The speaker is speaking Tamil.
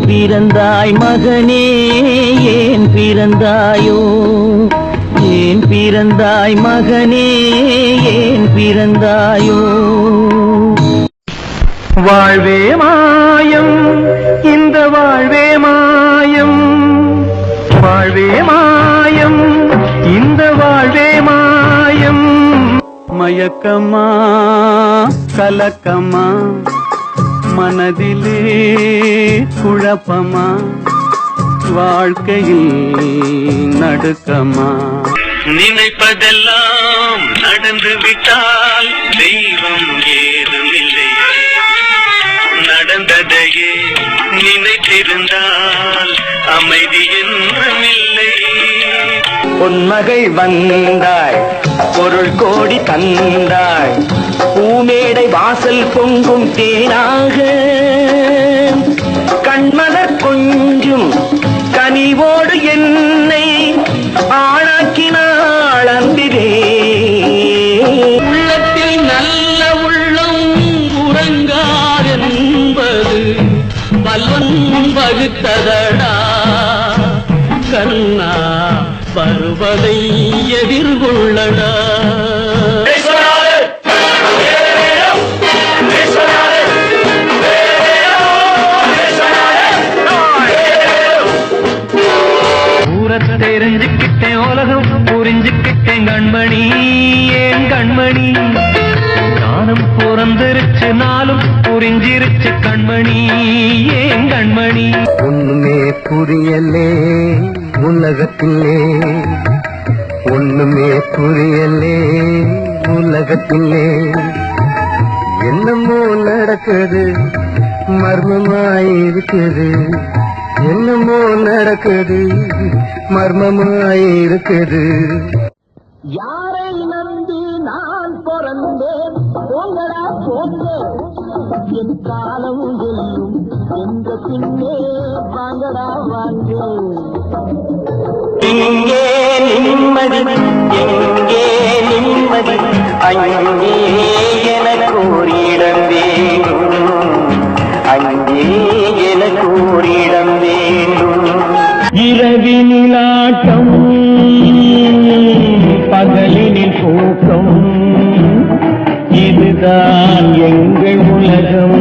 பிறந்தாய் மகனே ஏன் பிறந்தாயோ ஏன் பிறந்தாய் மகனே ஏன் பிறந்தாயோ வாழ்வே மாயம் இந்த வாழ்வே மாயம் வாழ்வே மாயம் இந்த வாழ்வே மாயம் மயக்கமா கலக்கமா மனதிலே குழப்பமா வாழ்க்கையில் நடுக்கமா நினைப்பதெல்லாம் நடந்து விட்டால் தெய்வம் ஏதுமில்லை நடந்ததையே நினைத்திருந்தால் அமைதி என்றுமில்லை பொன்மகள் வந்தாய் பொருள் கோடி தந்தாய் பூமேடை வாசல் பொங்கும் தேனாக கண்மலர் கொஞ்சும் கனிவோடு என்னை ஆளாக்கினாள் அன்பிலே உள்ளத்தில் நல்ல உள்ளம் உறங்காரென்பது பல்வன் வகுத்ததடா கண்ணா பருவதை எதிர்கொள்ளடா தெரிஞ்சுக்கிட்டேன் உலகம் புரிஞ்சுக்கிட்டேன் கண்மணி ஏன் கண்மணி நானும் பிறந்திருச்சு நாளும் புரிஞ்சிருச்சு கண்மணி ஏன் கண்மணி ஒண்ணுமே புரியலே உலகத்திலே ஒண்ணுமே புரியலே உலகத்திலே என்னமோ நடக்குது மர்மமாயிருக்குது என்னமோ நடக்குது மர்மமாயிருக்குது யாரை நம்பி நான் பிறந்தேன் போங்கடா போங்க என் காலம் எல்லும் எந்த பின்னே வாங்கடா வாங்க எங்கே நிம்மதி எங்கே நிம்மதி அங்கே எனக்கு ஒரு இடம் வேணும் அங்கே எனக்கு ஒரு இடம் வேண்டும் இரவினிலாட்டம் பகலினில் தூக்கம் இதுதான் எங்கள் உலகம்